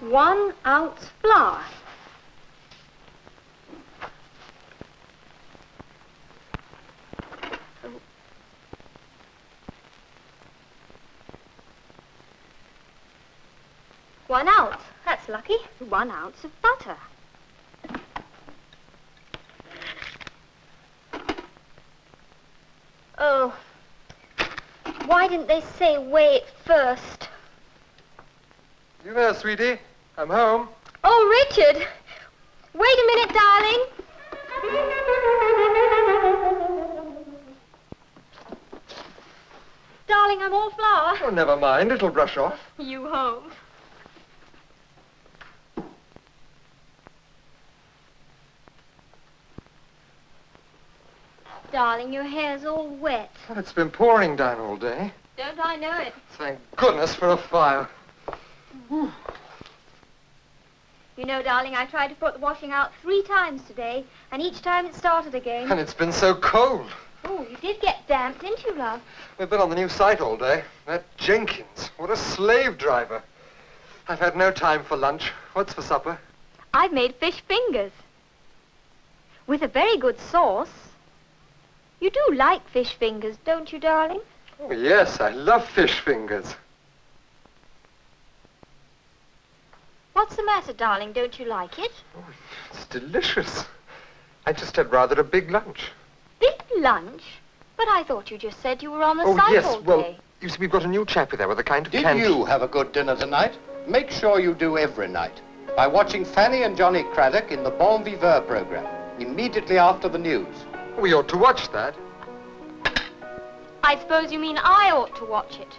1 ounce flour. One ounce. That's lucky. 1 ounce of butter. Oh, why didn't they say weigh it first? You there, sweetie? I'm home. Oh, Richard! Wait a minute, darling. Darling, I'm all flour. Oh, never mind. It'll brush off. You home. Darling, your hair's all wet. Well, it's been pouring down all day. Don't I know it? Thank goodness for a fire. You know, darling, I tried to put the washing out 3 times today, and each time it started again. And it's been so cold. Oh, you did get damp, didn't you, love? We've been on the new site all day. That Jenkins, what a slave driver. I've had no time for lunch. What's for supper? I've made fish fingers. With a very good sauce. You do like fish fingers, don't you, darling? Oh, yes, I love fish fingers. What's the matter, darling? Don't you like it? Oh, it's delicious. I just had rather a big lunch. Big lunch? But I thought you just said you were on the Oh, site yes, all well, day. you see, we've got a new chappie there with a kind of Did candy. you have a good dinner tonight? Make sure you do every night by watching Fanny and Johnnie Craddock in the Bon Viveur program, immediately after the news. We ought to watch that. I suppose you mean I ought to watch it.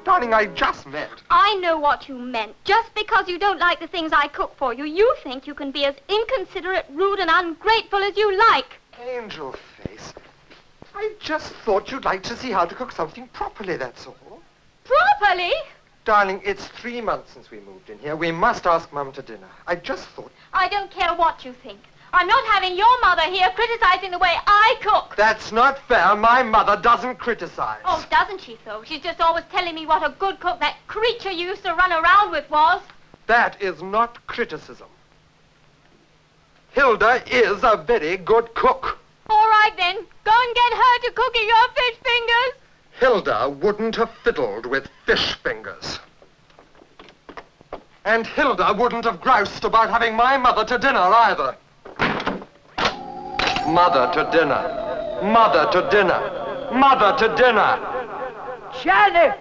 Darling, I just meant. I know what you meant. Just because you don't like the things I cook for you, you think you can be as inconsiderate, rude, and ungrateful as you like. Angel face. I just thought you'd like to see how to cook something properly, that's all. Properly? Darling, it's 3 months since we moved in here. We must ask Mum to dinner. I just thought... I don't care what you think. I'm not having your mother here criticizing the way I cook. That's not fair. My mother doesn't criticize. Oh, doesn't she, though? She's just always telling me what a good cook that creature you used to run around with was. That is not criticism. Hilda is a very good cook. All right, then. Go and get her to cooking your fish fingers. Hilda wouldn't have fiddled with fish fingers. And Hilda wouldn't have groused about having my mother to dinner either. Mother to dinner. Mother to dinner. Mother to dinner. Janet!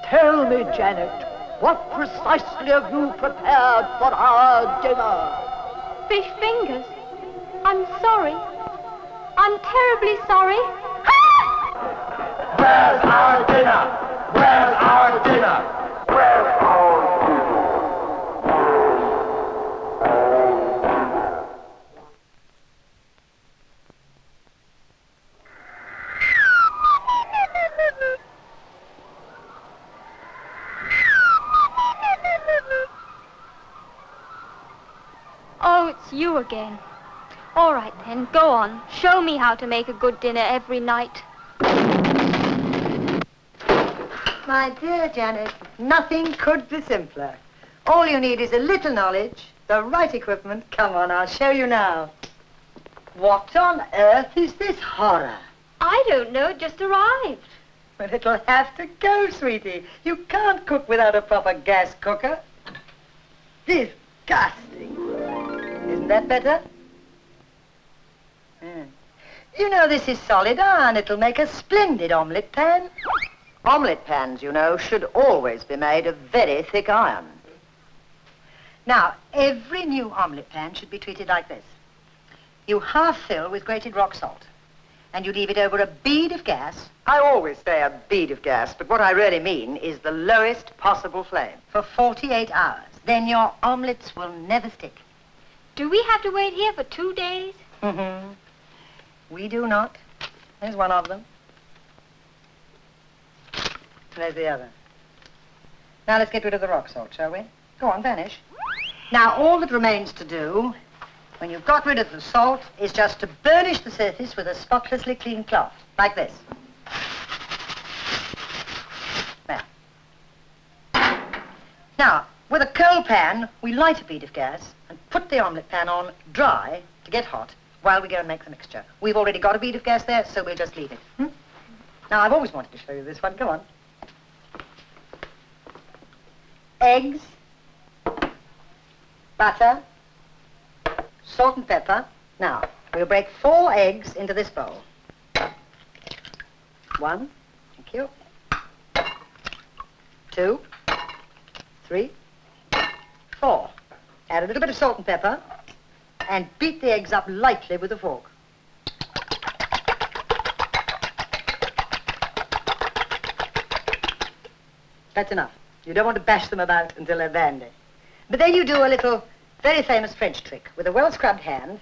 Tell me, Janet, what precisely have you prepared for our dinner? Fish fingers? I'm sorry. I'm terribly sorry. Where's our dinner? Where's our dinner? Where's our dinner? Oh, it's you again. All right, then. Go on. Show me how to make a good dinner every night. My dear Janet, nothing could be simpler. All you need is a little knowledge, the right equipment. Come on, I'll show you now. What on earth is this horror? I don't know. It just arrived. Well, it'll have to go, sweetie. You can't cook without a proper gas cooker. Disgusting. Isn't that better? You know this is solid iron. It'll make a splendid omelette pan. Omelette pans, you know, should always be made of very thick iron. Now, every new omelette pan should be treated like this. You half fill with grated rock salt, and you leave it over a bead of gas. I always say a bead of gas, but what I really mean is the lowest possible flame for 48 hours. Then your omelettes will never stick. Do we have to wait here for 2 days? Mm-hmm. We do not. There's one of them. There's the other. Now let's get rid of the rock salt, shall we? Go on, vanish. Now all that remains to do when you've got rid of the salt, is just to burnish the surface with a spotlessly clean cloth, like this. There. Now, with a coal pan, we light a bead of gas and put the omelette pan on dry to get hot while we go and make the mixture. We've already got a bead of gas there, so we'll just leave it. Now, I've always wanted to show you this one. Come on. Eggs, butter, salt and pepper. Now, we'll break 4 eggs into this bowl. 1, thank you. 2, 3, 4. Add a little bit of salt and pepper and beat the eggs up lightly with a fork. That's enough. You don't want to bash them about until they're bandy. But then you do a little very famous French trick. With a well-scrubbed hand,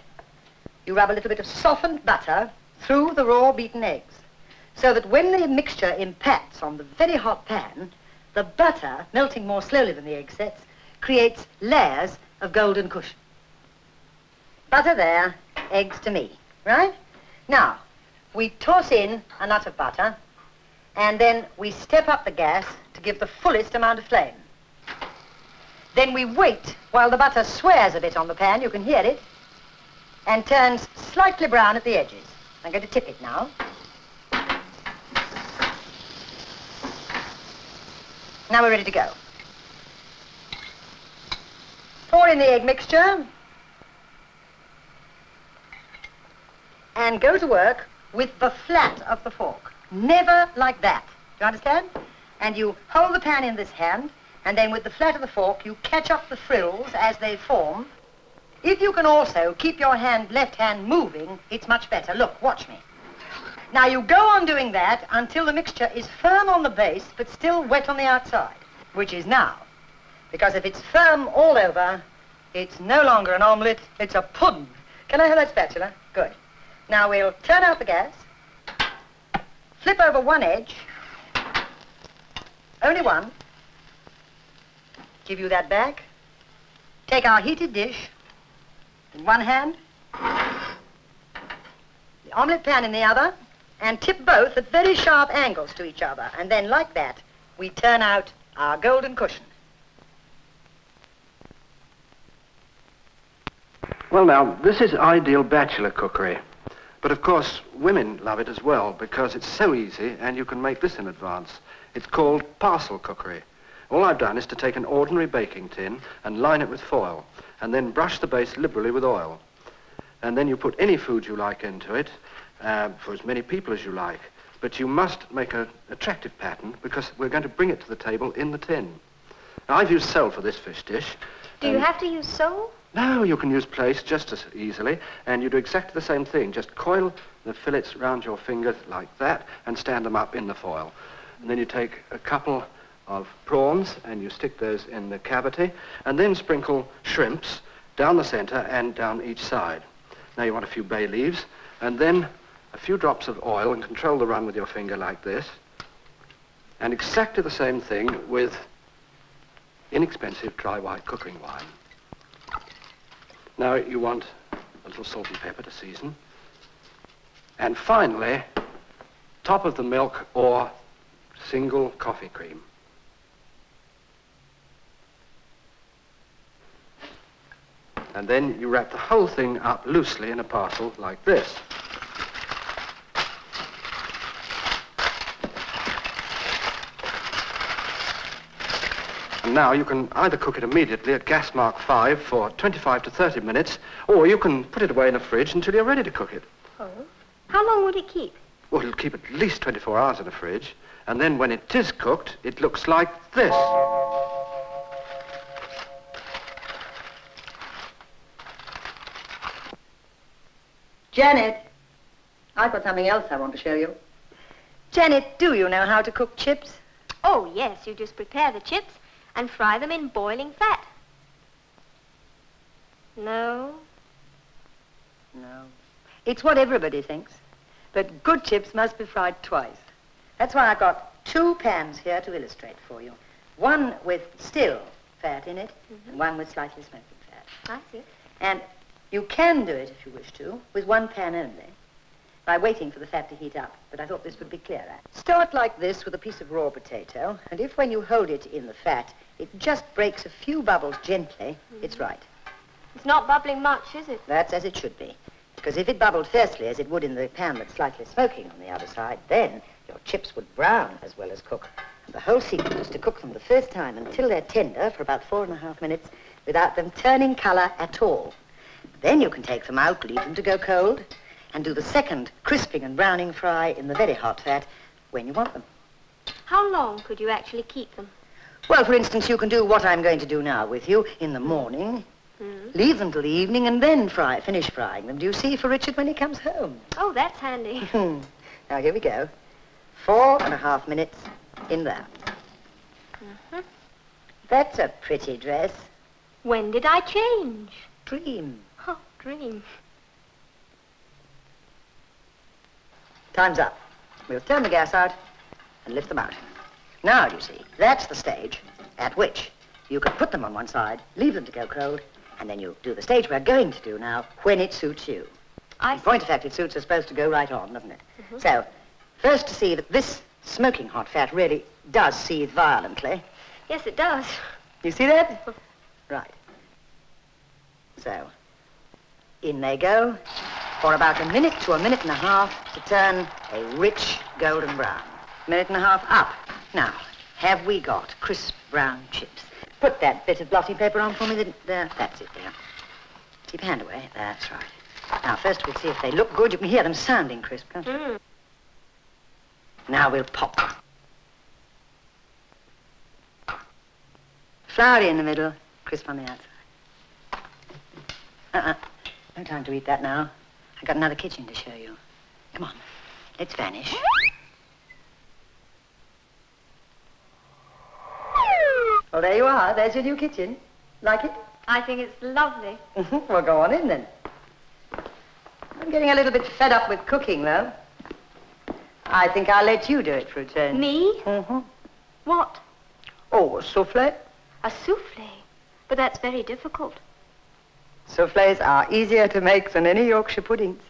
you rub a little bit of softened butter through the raw beaten eggs, so that when the mixture impacts on the very hot pan, the butter, melting more slowly than the egg sets, creates layers of golden cushion. Butter there, eggs to me, right? Now, we toss in a nut of butter, and then we step up the gas to give the fullest amount of flame. Then we wait while the butter swears a bit on the pan, you can hear it, and turns slightly brown at the edges. I'm going to tip it now. Now we're ready to go. Pour in the egg mixture and go to work with the flat of the fork. Never like that. Do you understand? And you hold the pan in this hand, and then with the flat of the fork, you catch up the frills as they form. If you can also keep your left hand moving, it's much better. Look, watch me. Now you go on doing that until the mixture is firm on the base, but still wet on the outside, which is now. Because if it's firm all over, it's no longer an omelette, it's a pudding. Can I have that spatula? Good. Now we'll turn out the gas, flip over one edge, only one, give you that back, take our heated dish in one hand, the omelette pan in the other, and tip both at very sharp angles to each other. And then like that, we turn out our golden cushion. Well, now, this is ideal bachelor cookery. But of course, women love it as well because it's so easy and you can make this in advance. It's called parcel cookery. All I've done is to take an ordinary baking tin and line it with foil and then brush the base liberally with oil. And then you put any food you like into it for as many people as you like. But you must make an attractive pattern because we're going to bring it to the table in the tin. Now, I've used sole for this fish dish. Do you have to use sole? No, you can use plaice just as easily, and you do exactly the same thing. Just coil the fillets round your fingers like that and stand them up in the foil. And then you take a couple of prawns and you stick those in the cavity, and then sprinkle shrimps down the center and down each side. Now you want a few bay leaves, and then a few drops of oil, and control the run with your finger like this. And exactly the same thing with inexpensive dry white cooking wine. Now you want a little salt and pepper to season. And finally, top of the milk or single coffee cream. And then you wrap the whole thing up loosely in a parcel like this. And now you can either cook it immediately at gas mark 5 for 25 to 30 minutes, or you can put it away in the fridge until you're ready to cook it. Oh. How long would it keep? Well, it'll keep at least 24 hours in the fridge, and then when it is cooked, it looks like this. Janet, I've got something else I want to show you. Janet, do you know how to cook chips? Oh, yes, you just prepare the chips and fry them in boiling fat. No? No. It's what everybody thinks. But good chips must be fried twice. That's why I've got 2 pans here to illustrate for you. One with still fat in it, and one with slightly smoking fat. I see. And You can do it if you wish to, with one pan only, by waiting for the fat to heat up, but I thought this would be clearer. Start like this with a piece of raw potato, and if when you hold it in the fat, it just breaks a few bubbles gently, it's right. It's not bubbling much, is it? That's as it should be. Because if it bubbled fiercely, as it would in the pan that's slightly smoking on the other side, then your chips would brown as well as cook. And the whole secret is to cook them the first time until they're tender for about 4.5 minutes without them turning colour at all. Then you can take them out, leave them to go cold, and do the second crisping and browning fry in the very hot fat when you want them. How long could you actually keep them? Well, for instance, you can do what I'm going to do now with you in the morning, leave them till the evening, and then finish frying them, do you see, for Richard when he comes home. Oh, that's handy. Now, here we go. 4.5 minutes in there. That's a pretty dress. When did I change? Dream. Oh, dream. Time's up. We'll turn the gas out and lift them out. Now, you see, that's the stage at which you can put them on one side, leave them to go cold, and then you do the stage we're going to do now when it suits you. In point of fact, it suits are supposed to go right on, doesn't it? So, first to see that this smoking hot fat really does seethe violently. Yes, it does. You see that? Right. So, in they go for about a minute to a minute and a half to turn a rich golden brown. Minute and a half up. Now, have we got crisp brown chips? Put that bit of blotting paper on for me. There, that's it there. Keep your hand away. That's right. Now, first we'll see if they look good. You can hear them sounding crisp, can't you? Now we'll pop them. Floury in the middle, crisp on the outside. No time to eat that now. I've got another kitchen to show you. Come on, let's vanish. Well, there you are. There's your new kitchen. Like it? I think it's lovely. Well, go on in then. I'm getting a little bit fed up with cooking, though. I think I'll let you do it for a change. Me? What? Oh, a souffle. A souffle? But that's very difficult. Souffles are easier to make than any Yorkshire puddings.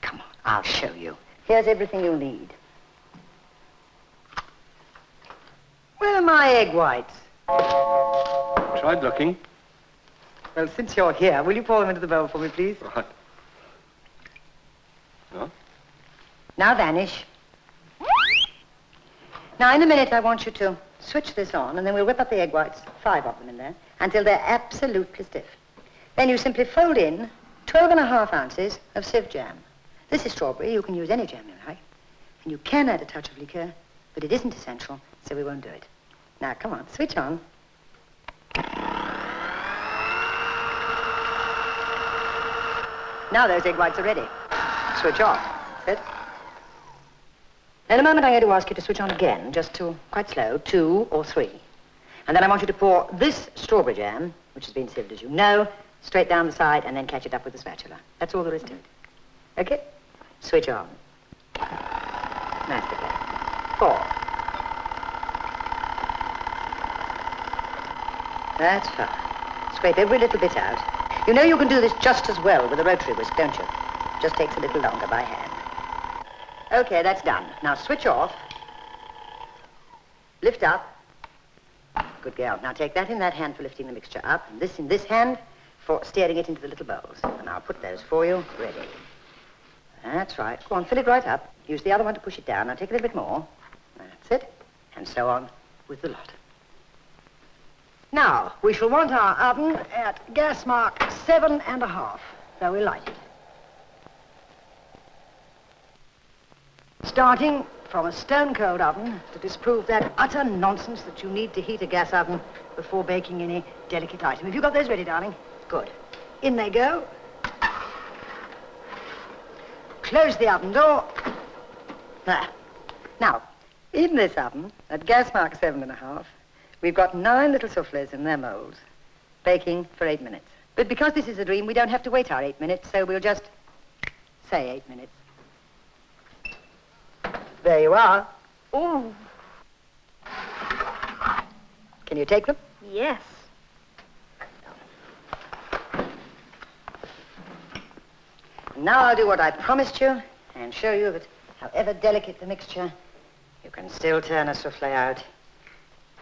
Come on, I'll show you. Here's everything you'll need. Where are my egg whites? Tried looking. Well, since you're here, will you pour them into the bowl for me, please? Right. No? Now vanish. Now, in a minute, I want you to switch this on, and then we'll whip up the egg whites, 5 of them in there, until they're absolutely stiff. Then you simply fold in 12.5 ounces of sieve jam. This is strawberry. You can use any jam you like. And you can add a touch of liqueur, but it isn't essential, so we won't do it. Now, come on, switch on. Now those egg whites are ready. Switch off. That's it. In a moment, I'm going to ask you to switch on again, just to, quite slow, 2 or 3. And then I want you to pour this strawberry jam, which has been sieved, as you know, straight down the side, and then catch it up with the spatula. That's all there is to it. Okay? Switch on. Nicely played. 4. That's fine. Scrape every little bit out. You know you can do this just as well with a rotary whisk, don't you? Just takes a little longer by hand. Okay, that's done. Now switch off. Lift up. Good girl. Now take that in that hand for lifting the mixture up, and this in this hand for steering it into the little bowls. And I'll put those for you. Ready. That's right. Go on, fill it right up. Use the other one to push it down. Now take a little bit more. That's it. And so on with the lot. Now, we shall want our oven at gas mark 7.5. So we'll light it. Starting from a stone-cold oven to disprove that utter nonsense that you need to heat a gas oven before baking any delicate item. Have you got those ready, darling? Good. In they go. Close the oven door. There. Now, in this oven, at gas mark 7.5, we've got 9 little souffles in their molds, baking for 8 minutes. But because this is a dream, we don't have to wait our 8 minutes, so we'll just say 8 minutes. There you are. Ooh. Can you take them? Yes. Now I'll do what I promised you and show you that however delicate the mixture, you can still turn a souffle out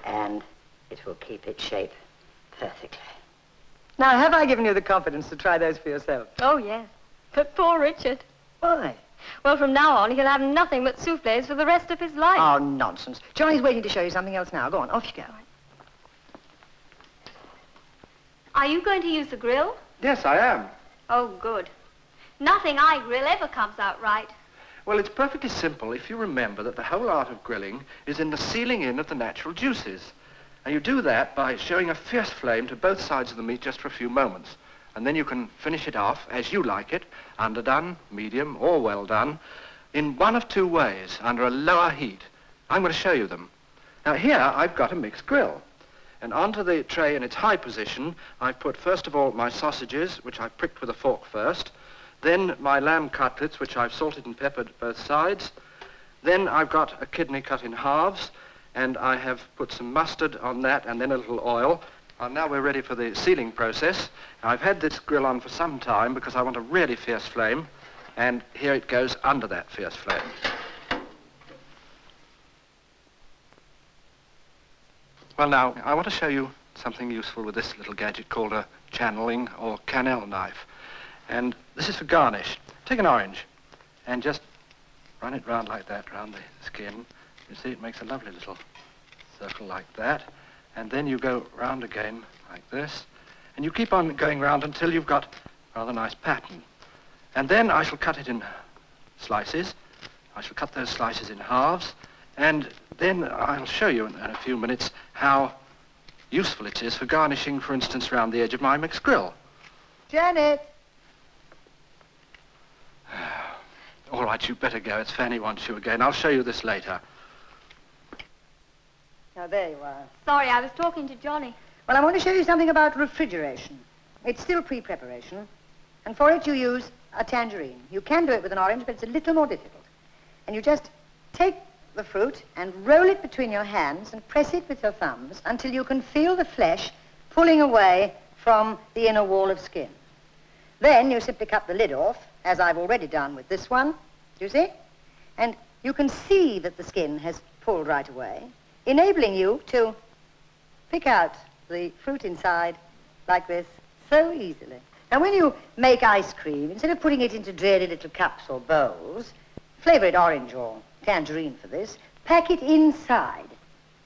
and it will keep its shape perfectly. Now, have I given you the confidence to try those for yourself? Oh, yes. But poor Richard. Why? Well, from now on, he'll have nothing but soufflés for the rest of his life. Oh, nonsense. Johnny's waiting to show you something else now. Go on, off you go. Are you going to use the grill? Yes, I am. Oh, good. Nothing I grill ever comes out right. Well, it's perfectly simple if you remember that the whole art of grilling is in the sealing in of the natural juices. And you do that by showing a fierce flame to both sides of the meat just for a few moments. And then you can finish it off as you like it, underdone, medium, or well done, in one of two ways, under a lower heat. I'm going to show you them. Now, here I've got a mixed grill. And onto the tray in its high position, I've put, first of all, my sausages, which I've pricked with a fork first. Then my lamb cutlets, which I've salted and peppered both sides. Then I've got a kidney cut in halves, and I have put some mustard on that, and then a little oil. And now we're ready for the sealing process. I've had this grill on for some time because I want a really fierce flame, and here it goes under that fierce flame. Well, now, I want to show you something useful with this little gadget called a channeling or cannel knife. And this is for garnish. Take an orange and just run it round like that, round the skin. You see, it makes a lovely little circle like that. And then you go round again like this. And you keep on going round until you've got a rather nice pattern. And then I shall cut it in slices. I shall cut those slices in halves. And then I'll show you in a few minutes how useful it is for garnishing, for instance, round the edge of my mixed grill. Janet! All right, you'd better go. It's Fanny wants you again. I'll show you this later. Now, there you are. Sorry, I was talking to Johnny. Well, I want to show you something about refrigeration. It's still pre-preparation, and for it you use a tangerine. You can do it with an orange, but it's a little more difficult. And you just take the fruit and roll it between your hands and press it with your thumbs until you can feel the flesh pulling away from the inner wall of skin. Then you simply cut the lid off, as I've already done with this one, do you see? And you can see that the skin has pulled right away, enabling you to pick out the fruit inside like this so easily. Now, when you make ice cream, instead of putting it into dreary little cups or bowls, flavor it orange or tangerine for this, pack it inside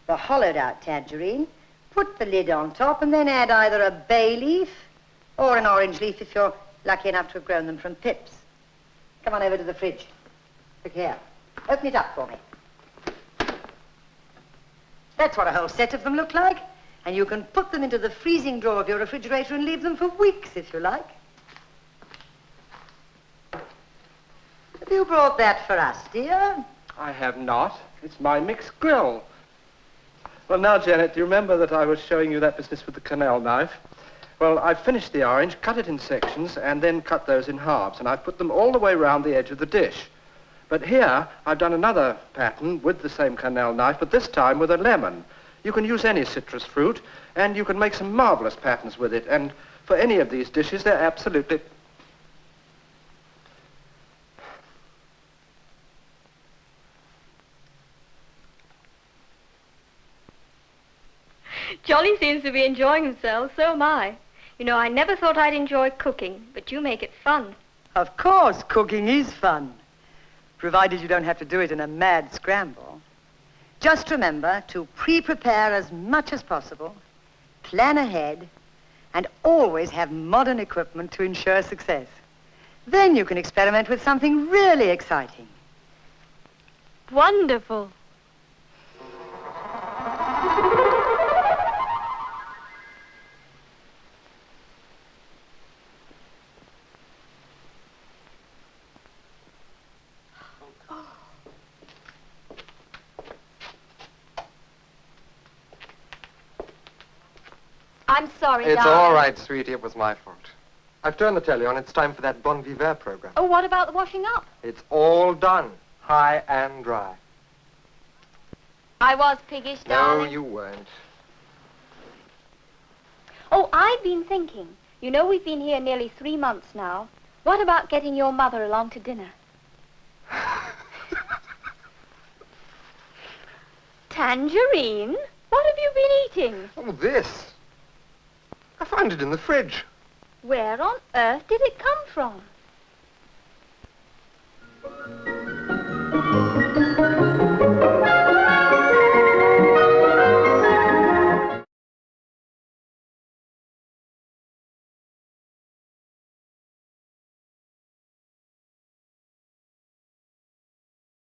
the hollowed out tangerine, put the lid on top, and then add either a bay leaf or an orange leaf if you're lucky enough to have grown them from pips. Come on over to the fridge. Look here. Open it up for me. That's what a whole set of them look like. And you can put them into the freezing drawer of your refrigerator and leave them for weeks if you like. Have you brought that for us, dear? I have not. It's my mixed grill. Well, now, Janet, do you remember that I was showing you that business with the cannel knife? Well, I've finished the orange, cut it in sections, and then cut those in halves, and I've put them all the way round the edge of the dish. But here, I've done another pattern with the same cannel knife, but this time with a lemon. You can use any citrus fruit, and you can make some marvelous patterns with it, and for any of these dishes, they're absolutely... Johnny seems to be enjoying himself, so am I. You know, I never thought I'd enjoy cooking, but you make it fun. Of course, cooking is fun, provided you don't have to do it in a mad scramble. Just remember to pre-prepare as much as possible, plan ahead, and always have modern equipment to ensure success. Then you can experiment with something really exciting. Wonderful. I'm sorry, It's darling. all right, sweetie. It was my fault. I've turned the telly on. It's time for that Bon Viveur program. Oh, what about the washing up? It's all done. High and dry. I was piggish, darling. No, you weren't. Oh, I've been thinking. You know, we've been here nearly 3 months now. What about getting your mother along to dinner? Tangerine? What have you been eating? Oh, this. I found it in the fridge. Where on earth did it come from?